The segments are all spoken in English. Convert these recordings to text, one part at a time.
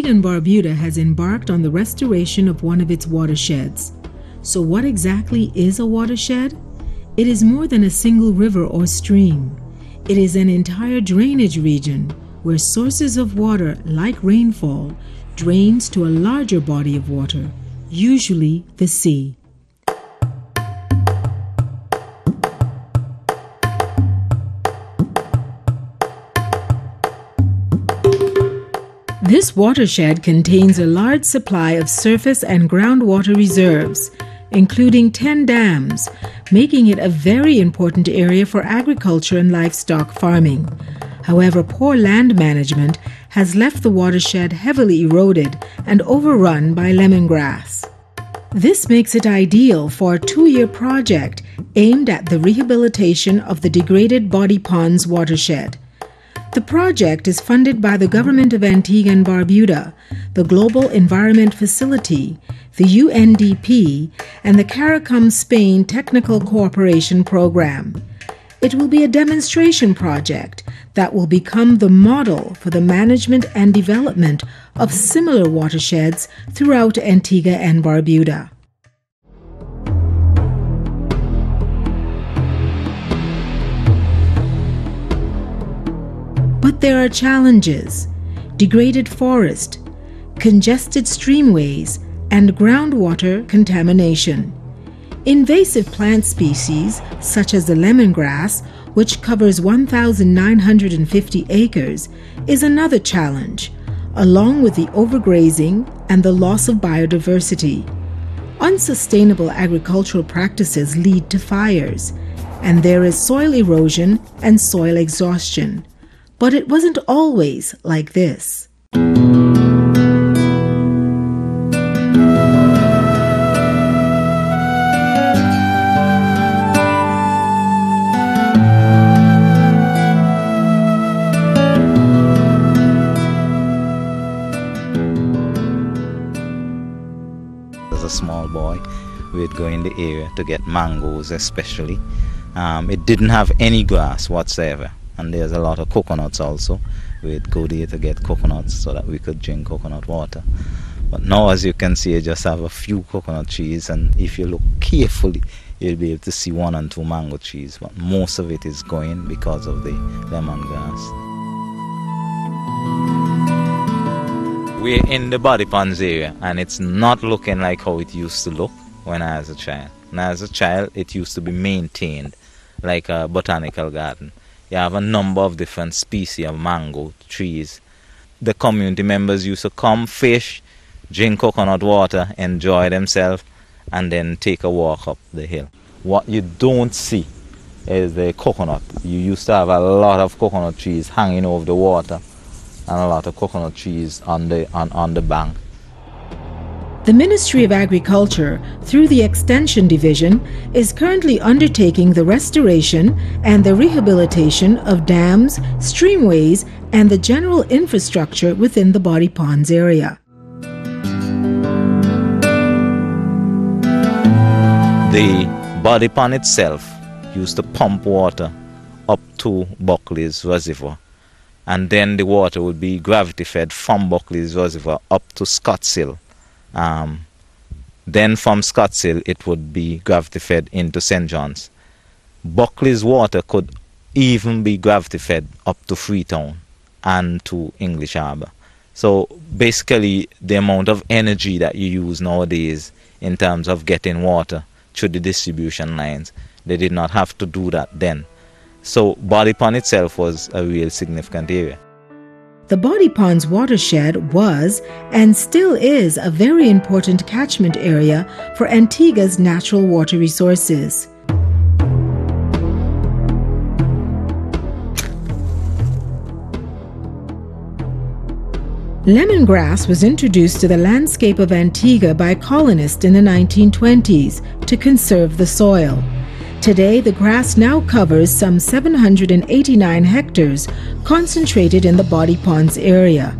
Antigua and Barbuda has embarked on the restoration of one of its watersheds. So what exactly is a watershed? It is more than a single river or stream. It is an entire drainage region where sources of water, like rainfall, drains to a larger body of water, usually the sea. This watershed contains a large supply of surface and groundwater reserves, including 10 dams, making it a very important area for agriculture and livestock farming. However, poor land management has left the watershed heavily eroded and overrun by lemongrass. This makes it ideal for a 2-year project aimed at the rehabilitation of the degraded BodyPond's watershed. The project is funded by the Government of Antigua and Barbuda, the Global Environment Facility, the UNDP, and the CARICOM Spain Technical Cooperation Program. It will be a demonstration project that will become the model for the management and development of similar watersheds throughout Antigua and Barbuda. But there are challenges: degraded forest, congested streamways, and groundwater contamination. Invasive plant species, such as the lemongrass, which covers 1,950 acres, is another challenge, along with the overgrazing and the loss of biodiversity. Unsustainable agricultural practices lead to fires, and there is soil erosion and soil exhaustion. But it wasn't always like this. As a small boy, we'd go in the area to get mangoes especially. It didn't have any grass whatsoever. And there's a lot of coconuts also. We'd go there to get coconuts so that we could drink coconut water. But now, as you can see, you just have a few coconut trees, and if you look carefully, you'll be able to see 1 and 2 mango trees. But most of it is going because of the lemongrass. We're in the BodyPonds area, and it's not looking like how it used to look when I was a child. When I was a child, it used to be maintained like a botanical garden. You have a number of different species of mango trees. The community members used to come, fish, drink coconut water, enjoy themselves, and then take a walk up the hill. What you don't see is the coconut. You used to have a lot of coconut trees hanging over the water and a lot of coconut trees on the bank. The Ministry of Agriculture, through the Extension Division, is currently undertaking the restoration and the rehabilitation of dams, streamways, and the general infrastructure within the BodyPonds area. The BodyPond itself used to pump water up to Buckley's Reservoir, and then the water would be gravity fed from Buckley's Reservoir up to Scotts Hill. Then from Scotts Hill it would be gravity fed into St. John's. Buckley's water could even be gravity fed up to Freetown and to English Harbour. So basically the amount of energy that you use nowadays in terms of getting water through the distribution lines, they did not have to do that then. So BodyPond itself was a real significant area. The BodyPonds watershed was and still is a very important catchment area for Antigua's natural water resources. Lemongrass was introduced to the landscape of Antigua by colonists in the 1920s to conserve the soil. Today, the grass now covers some 789 hectares, concentrated in the BodyPonds area.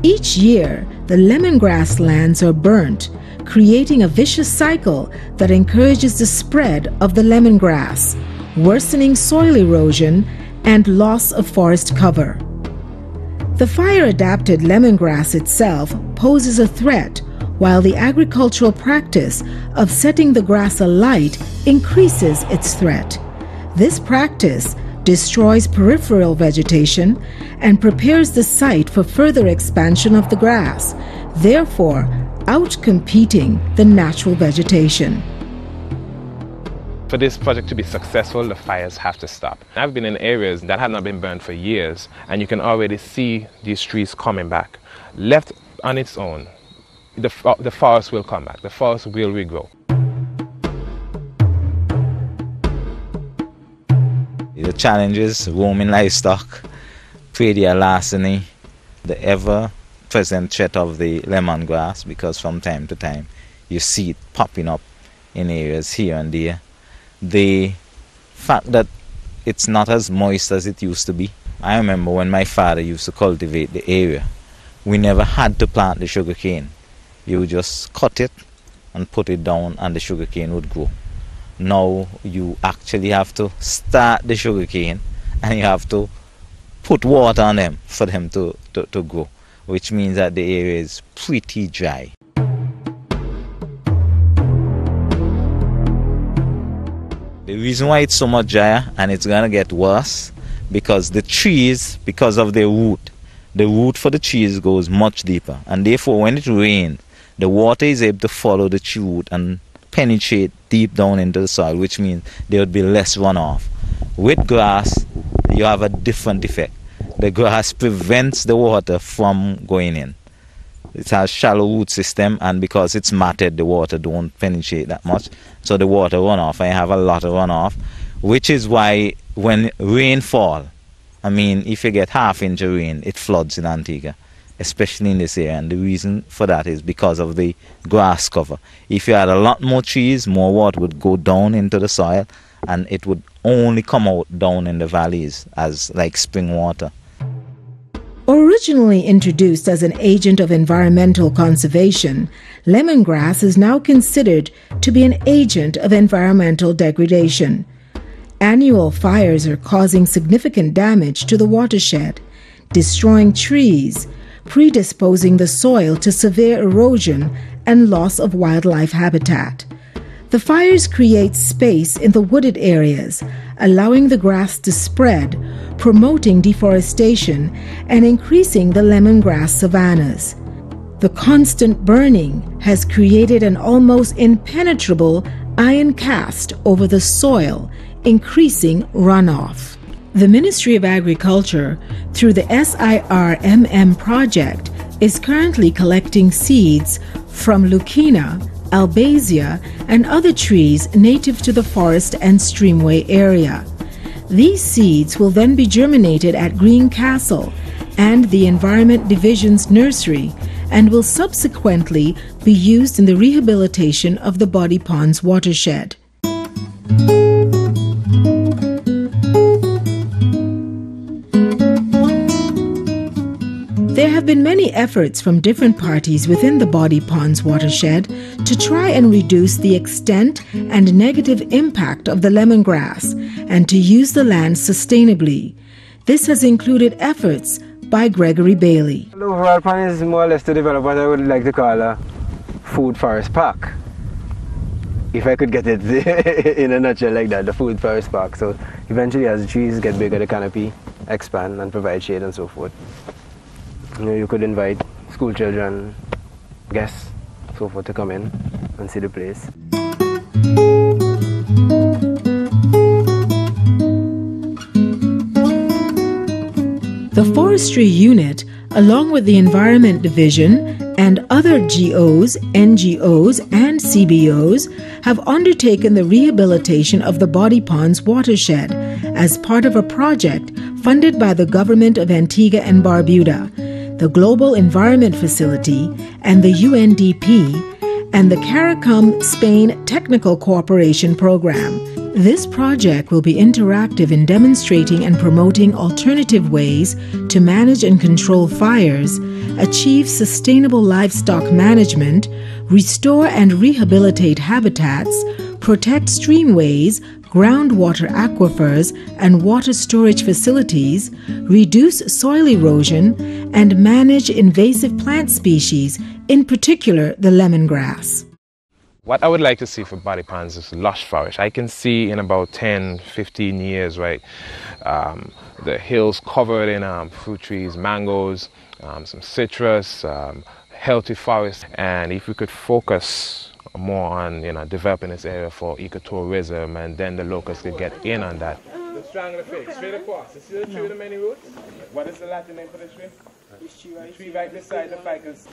Each year, the lemongrass lands are burnt, creating a vicious cycle that encourages the spread of the lemongrass, worsening soil erosion and loss of forest cover. The fire-adapted lemongrass itself poses a threat, while the agricultural practice of setting the grass alight increases its threat. This practice destroys peripheral vegetation and prepares the site for further expansion of the grass, therefore outcompeting the natural vegetation. For this project to be successful, the fires have to stop. I've been in areas that have not been burned for years, and you can already see these trees coming back. Left on its own, the forest will come back, the forest will regrow. The challenges, roaming livestock, predial larceny, the ever-present threat of the lemongrass, because from time to time you see it popping up in areas here and there. The fact that it's not as moist as it used to be. I remember when my father used to cultivate the area, we never had to plant the sugarcane. You would just cut it and put it down and the sugarcane would grow. Now you actually have to start the sugarcane and you have to put water on them for them to grow, which means that the area is pretty dry. The reason why it's so much drier, and it's going to get worse, because the trees, because of their root, the root for the trees goes much deeper, and therefore when it rains, the water is able to follow the tree root and penetrate deep down into the soil, which means there would be less runoff. With grass, you have a different effect. The grass prevents the water from going in. It has shallow root system, and because it's matted, the water don't penetrate that much, so the water run off, and you have a lot of runoff, which is why when rain fall, I mean, if you get half-inch of rain, it floods in Antigua, especially in this area, and the reason for that is because of the grass cover. If you had a lot more trees, more water would go down into the soil, and it would only come out down in the valleys as like spring water. Originally introduced as an agent of environmental conservation, lemongrass is now considered to be an agent of environmental degradation. Annual fires are causing significant damage to the watershed, destroying trees, predisposing the soil to severe erosion and loss of wildlife habitat. The fires create space in the wooded areas, allowing the grass to spread, promoting deforestation and increasing the lemongrass savannas. The constant burning has created an almost impenetrable iron cast over the soil, increasing runoff. The Ministry of Agriculture, through the SIRMM project, is currently collecting seeds from Leucaena, Albasia, and other trees native to the forest and streamway area. These seeds will then be germinated at Green Castle and the Environment Division's nursery and will subsequently be used in the rehabilitation of the BodyPond's watershed. There have been many efforts from different parties within the BodyPond's watershed to try and reduce the extent and negative impact of the lemongrass and to use the land sustainably. This has included efforts by Gregory Bailey. The overall plan is more or less to develop what I would like to call a food forest park. If I could get it in a nutshell like that, the food forest park. So eventually as the trees get bigger, the canopy expand and provide shade and so forth. You know, you could invite school children, guests, so forth to come in and see the place. The Forestry Unit, along with the Environment Division and other GOs, NGOs, and CBOs, have undertaken the rehabilitation of the BodyPond's watershed as part of a project funded by the Government of Antigua and Barbuda, the Global Environment Facility, and the UNDP, and the CARICOM Spain Technical Cooperation Program. This project will be interactive in demonstrating and promoting alternative ways to manage and control fires, achieve sustainable livestock management, restore and rehabilitate habitats, protect streamways, groundwater aquifers, and water storage facilities, reduce soil erosion, and manage invasive plant species, in particular the lemongrass. What I would like to see for BodyPonds is lush forest. I can see in about 10, 15 years, right, the hills covered in fruit trees, mangoes, some citrus, healthy forest. And if we could focus more on developing this area for ecotourism, and then the locals could get in on that. The triangular fig, straight across. You see the tree with the many roots? What is the Latin name for the tree? The tree right beside the ficus.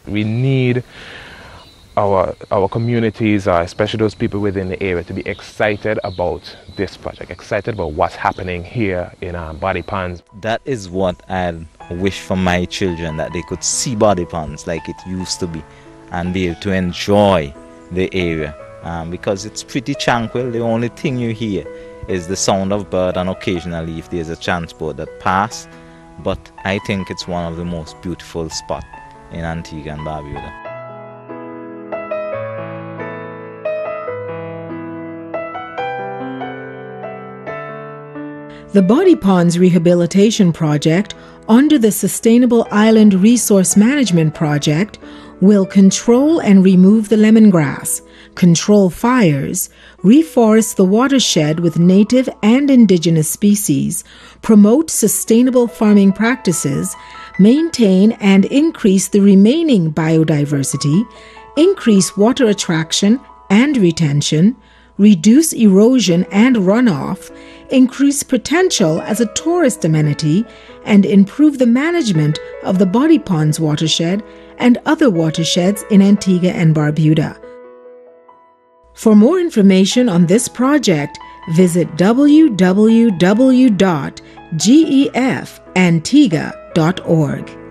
We need our communities, especially those people within the area, to be excited about this project, excited about what's happening here in BodyPonds. That is what I wish for my children, that they could see BodyPonds like it used to be and be able to enjoy the area, because it's pretty tranquil. The only thing you hear is the sound of bird, and occasionally if there's a transport that pass. But I think it's one of the most beautiful spots in Antigua and Barbuda. The BodyPonds Rehabilitation Project, under the Sustainable Island Resource Management Project, will control and remove the lemongrass, control fires, reforest the watershed with native and indigenous species, promote sustainable farming practices, maintain and increase the remaining biodiversity, increase water attraction and retention, reduce erosion and runoff, increase potential as a tourist amenity, and improve the management of the BodyPonds watershed and other watersheds in Antigua and Barbuda. For more information on this project, visit www.gefantigua.org.